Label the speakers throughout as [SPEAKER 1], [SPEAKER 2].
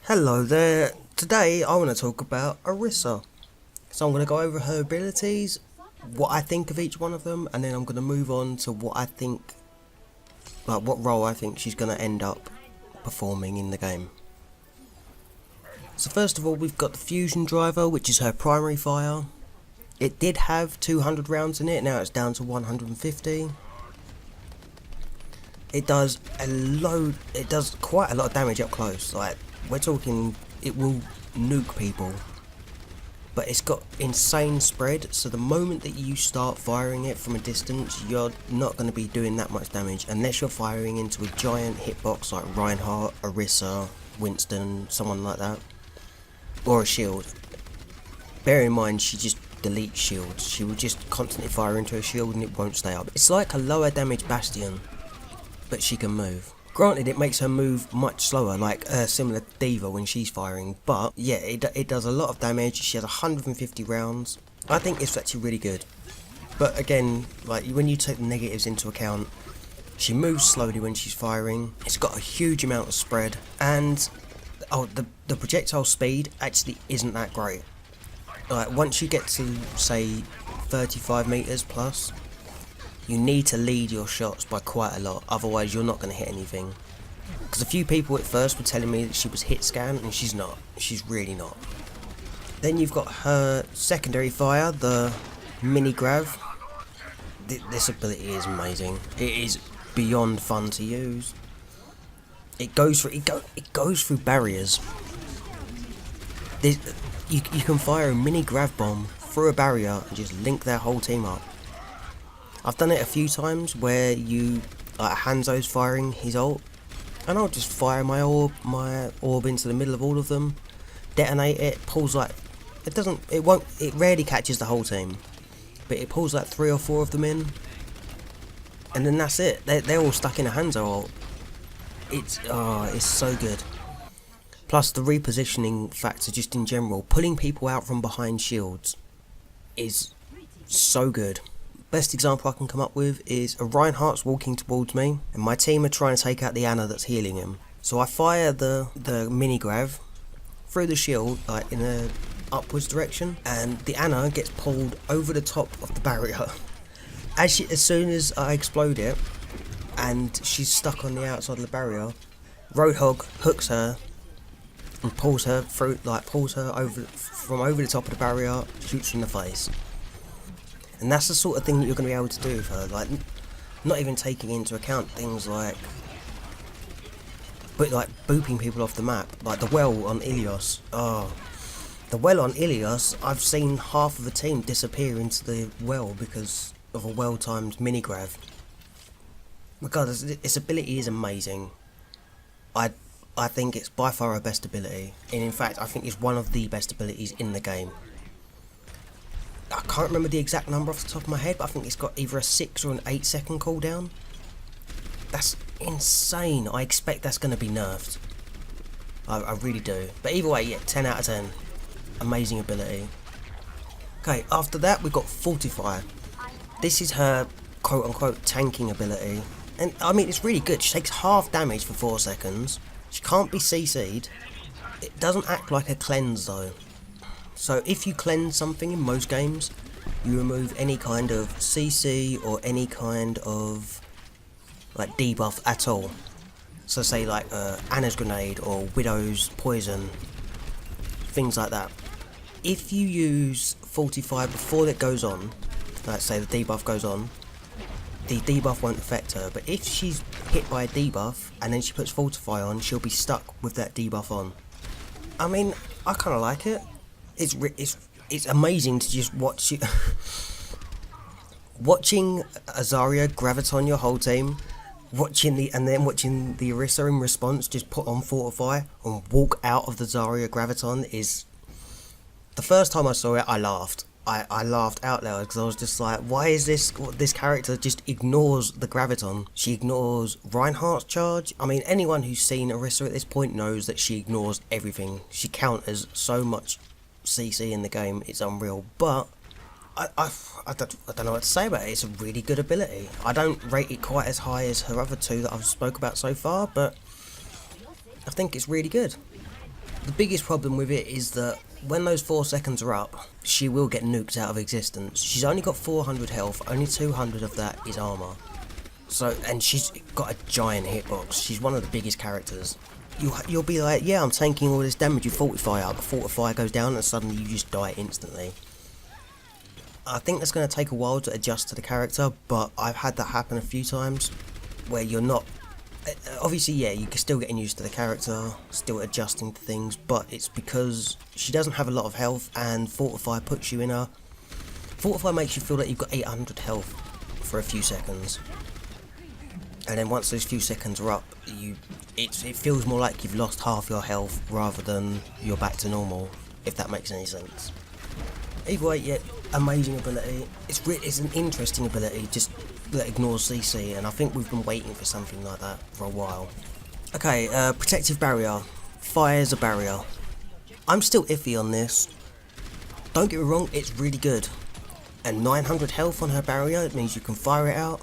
[SPEAKER 1] Hello there. Today I want to talk about Orisa. So I'm going to go over her abilities, what I think of each one of them, and then I'm going to move on to what I think, like what role I think she's going to end up performing in the game. So first of all, we've got the fusion driver, which is her primary fire. It did have 200 rounds in it, now it's down to 150. It does quite a lot of damage up close. Like, we're talking, it will nuke people. But it's got insane spread, so the moment that you start firing it from a distance, you're not going to be doing that much damage unless you're firing into a giant hitbox like Reinhardt, Orisa, Winston, someone like that, or a shield. Bear in mind, she just deletes shields. She will just constantly fire into a shield and it won't stay up. It's like a lower damage Bastion, but she can move. Granted, it makes her move much slower, like similar to D.Va when she's firing, but yeah, it does a lot of damage. She has 150 rounds. I think it's actually really good. But again, like when you take the negatives into account, she moves slowly when she's firing. It's got a huge amount of spread, and the projectile speed actually isn't that great. Like once you get to say 35 meters plus, you need to lead your shots by quite a lot, otherwise you're not going to hit anything. Because a few people at first were telling me that she was hit scan, and she's not. She's really not. Then you've got her secondary fire, the mini grav. This ability is amazing. It is beyond fun to use. It goes through barriers. You can fire a mini grav bomb through a barrier and just link their whole team up. I've done it a few times where Hanzo's firing his ult, and I'll just fire my orb into the middle of all of them, detonate it, pulls like, it rarely catches the whole team, but it pulls like 3 or 4 of them in, and then that's it. They're all stuck in a Hanzo ult. It's so good. Plus the repositioning factor just in general, pulling people out from behind shields is so good. Best example I can come up with is a Reinhardt's walking towards me, and my team are trying to take out the Ana that's healing him. So I fire the mini grav through the shield, like in a upwards direction, and the Ana gets pulled over the top of the barrier. As soon as I explode it, and she's stuck on the outside of the barrier, Roadhog hooks her and pulls her over from over the top of the barrier, shoots her in the face. And that's the sort of thing that you're going to be able to do with her, like not even taking into account things like booping people off the map, like the well on Ilios. The well on Ilios, I've seen half of the team disappear into the well because of a well-timed mini grav. Regardless, its ability is amazing. I think it's by far her best ability, and in fact I think it's one of the best abilities in the game. I can't remember the exact number off the top of my head, but I think it's got either a 6 or an 8 second cooldown. That's insane. I expect that's going to be nerfed. I really do. But either way, yeah, 10 out of 10. Amazing ability. Okay, after that we've got Fortify. This is her quote unquote tanking ability. And I mean, it's really good. She takes half damage for 4 seconds. She can't be CC'd. It doesn't act like a cleanse though. So if you cleanse something in most games, you remove any kind of CC or any kind of like debuff at all. So say like Ana's grenade or Widow's poison, things like that. If you use Fortify before it goes on, like say the debuff goes on, the debuff won't affect her. But if she's hit by a debuff and then she puts Fortify on, she'll be stuck with that debuff on. I mean, I kind of like it. It's amazing to just watch it. Watching Azaria graviton your whole team, watching the Orisa in response just put on Fortify and walk out of the Zarya graviton is. The first time I saw it, I laughed. I laughed out loud because I was just like, why is this character just ignores the graviton? She ignores Reinhardt's charge. I mean, anyone who's seen Orisa at this point knows that she ignores everything. She counters so much CC in the game, it's unreal. But I don't know what to say about it. It's a really good ability. I don't rate it quite as high as her other two that I've spoke about so far, but I think it's really good. The biggest problem with it is that when those 4 seconds are up, she will get nuked out of existence. She's only got 400 health, only 200 of that is armor. So, and she's got a giant hitbox. She's one of the biggest characters. You'll be like, yeah, I'm tanking all this damage with Fortify up, but Fortify goes down and suddenly you just die instantly. I think that's going to take a while to adjust to the character, but I've had that happen a few times where you're not... Obviously, yeah, you're still getting used to the character, still adjusting to things, but it's because she doesn't have a lot of health and Fortify puts you in a... Fortify makes you feel like you've got 800 health for a few seconds. And then once those few seconds are up, it feels more like you've lost half your health rather than you're back to normal, if that makes any sense. Either way, yeah, amazing ability. It's an interesting ability, just that ignores CC, and I think we've been waiting for something like that for a while. Okay, protective barrier. Fires a barrier. I'm still iffy on this. Don't get me wrong, it's really good. And 900 health on her barrier, it means you can fire it out,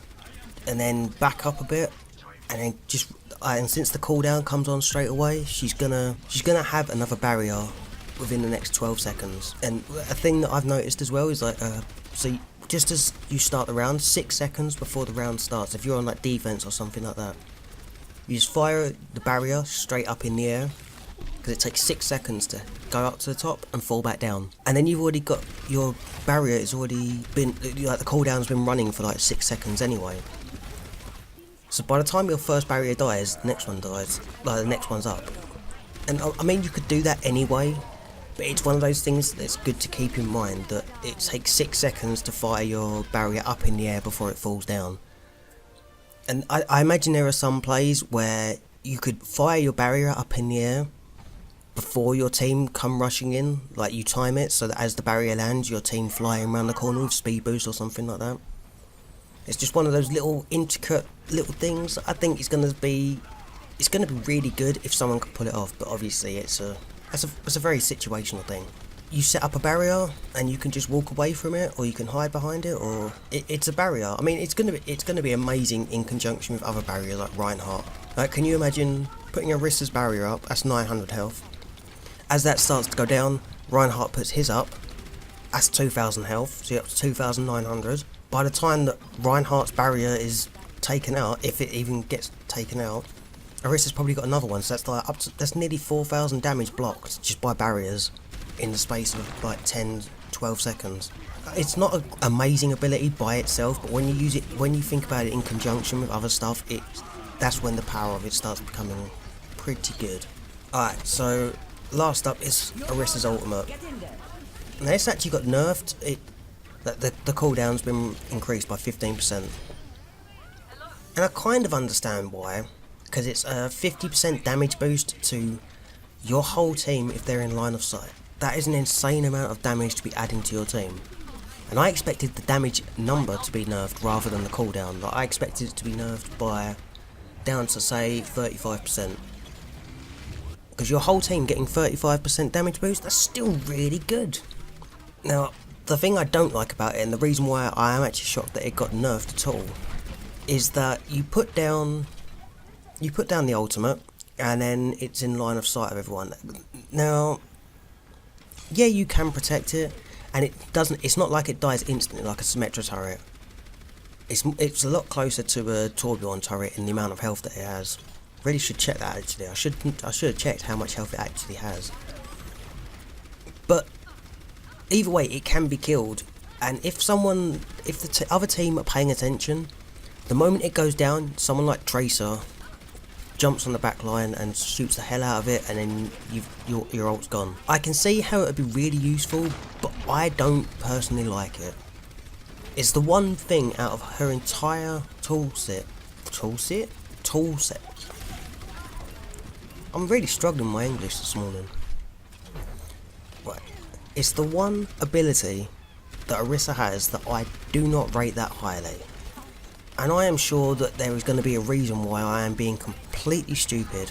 [SPEAKER 1] and then back up a bit, and then just and since the cooldown comes on straight away, she's gonna have another barrier within the next 12 seconds. And a thing that I've noticed as well is like, so just as you start the round, 6 seconds before the round starts, if you're on like defense or something like that, you just fire the barrier straight up in the air, because it takes 6 seconds to go up to the top and fall back down. And then you've already got, your barrier has already been, like the cooldown's been running for like 6 seconds anyway. So by the time your first barrier dies, the next one dies, like the next one's up. And I mean, you could do that anyway, but it's one of those things that's good to keep in mind, that it takes 6 seconds to fire your barrier up in the air before it falls down. And I imagine there are some plays where you could fire your barrier up in the air before your team come rushing in, like you time it so that as the barrier lands, your team flying around the corner with speed boost or something like that. It's just one of those little intricate little things. I think it's gonna be really good if someone can pull it off, but obviously it's a very situational thing. You set up a barrier and you can just walk away from it, or you can hide behind it, or it's a barrier. I mean, it's gonna be amazing in conjunction with other barriers like Reinhardt. Like, can you imagine putting Orisa's barrier up? That's 900 health. As that starts to go down, Reinhardt puts his up. That's 2,000 health, so you're up to 2,900. By the time that Reinhardt's barrier is taken out, if it even gets taken out, Orisa's probably got another one, so that's like that's nearly 4,000 damage blocked just by barriers in the space of like 10-12 seconds. It's not an amazing ability by itself, but when you use it, when you think about it in conjunction with other stuff, that's when the power of it starts becoming pretty good. Alright, so last up is Orisa's ultimate. Now it's actually got nerfed. The cooldown's been increased by 15%. And I kind of understand why, because it's a 50% damage boost to your whole team if they're in line of sight. That is an insane amount of damage to be adding to your team. And I expected the damage number to be nerfed rather than the cooldown. Like, I expected it to be nerfed by down to say 35%. Because your whole team getting 35% damage boost, that's still really good. Now, the thing I don't like about it, and the reason why I am actually shocked that it got nerfed at all, is that you put down the ultimate, and then it's in line of sight of everyone. Now, yeah, you can protect it, and it's not like it dies instantly like a Symmetra turret. It's a lot closer to a Torbjorn turret in the amount of health that it has. Really should check that actually. I should have checked how much health it actually has. But either way, it can be killed, and if the other team are paying attention, the moment it goes down, someone like Tracer jumps on the back line and shoots the hell out of it, and then your ult's gone. I can see how it would be really useful, but I don't personally like it. It's the one thing out of her entire toolset. I'm really struggling with my English this morning. Right. It's the one ability that Orisa has that I do not rate that highly. And I am sure that there is going to be a reason why I am being completely stupid.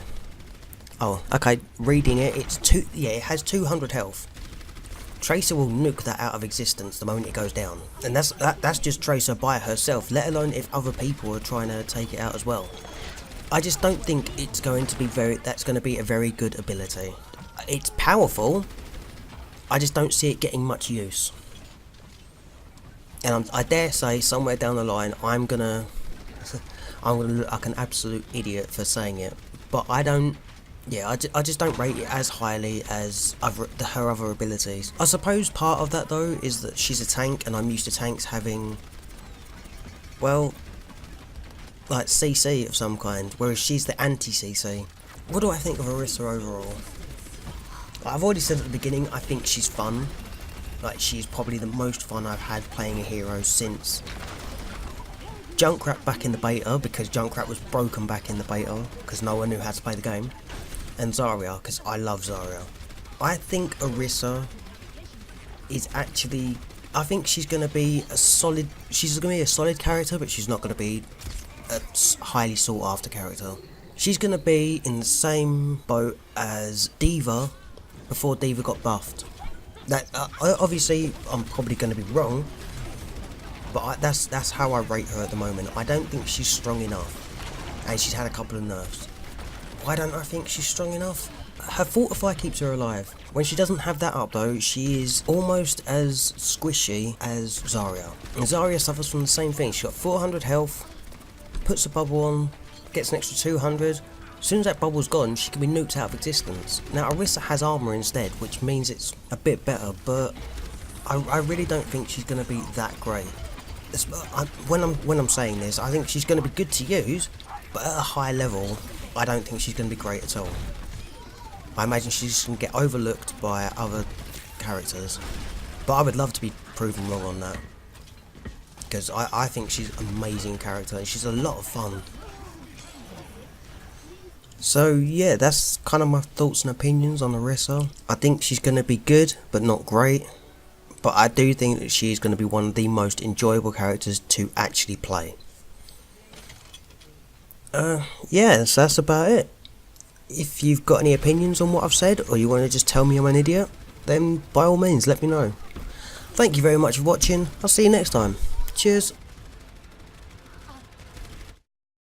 [SPEAKER 1] Oh, okay, reading it, it has 200 health. Tracer will nuke that out of existence the moment it goes down. And that's just Tracer by herself, let alone if other people are trying to take it out as well. I just don't think that's going to be a very good ability. It's powerful, I just don't see it getting much use. And I dare say somewhere down the line I'm gonna look like an absolute idiot for saying it, but I don't. Yeah, I just don't rate it as highly as her other abilities. I suppose part of that though is that she's a tank, and I'm used to tanks having, well, like CC of some kind, whereas she's the anti-CC. What do I think of Orisa overall? Like, I've already said at the beginning, I think she's fun. Like, she's probably the most fun I've had playing a hero since Junkrat back in the beta, because Junkrat was broken back in the beta, because no one knew how to play the game. And Zarya, because I love Zarya. I think Orisa is actually, I think she's going to be a solid, character, but she's not going to be a highly sought after character. She's going to be in the same boat as D.Va before D.Va got buffed. That obviously I'm probably going to be wrong, but that's how I rate her at the moment. I don't think she's strong enough, and she's had a couple of nerfs. Why don't I think she's strong enough? Her Fortify keeps her alive. When she doesn't have that up though, she is almost as squishy as Zarya. And Zarya suffers from the same thing. She's got 400 health, puts a bubble on, gets an extra 200. As soon as that bubble's gone, she can be nuked out of existence. Now Orisa has armor instead, which means it's a bit better, but I really don't think she's going to be that great. When I'm saying this, I think she's going to be good to use, but at a high level, I don't think she's going to be great at all. I imagine she's just going to get overlooked by other characters. But I would love to be proven wrong on that, because I think she's an amazing character and she's a lot of fun. So yeah, that's kind of my thoughts and opinions on Orisa. I think she's going to be good, but not great. But I do think that she's going to be one of the most enjoyable characters to actually play. Yeah, so that's about it. If you've got any opinions on what I've said, or you want to just tell me I'm an idiot, then by all means let me know. Thank you very much for watching. I'll see you next time. Cheers.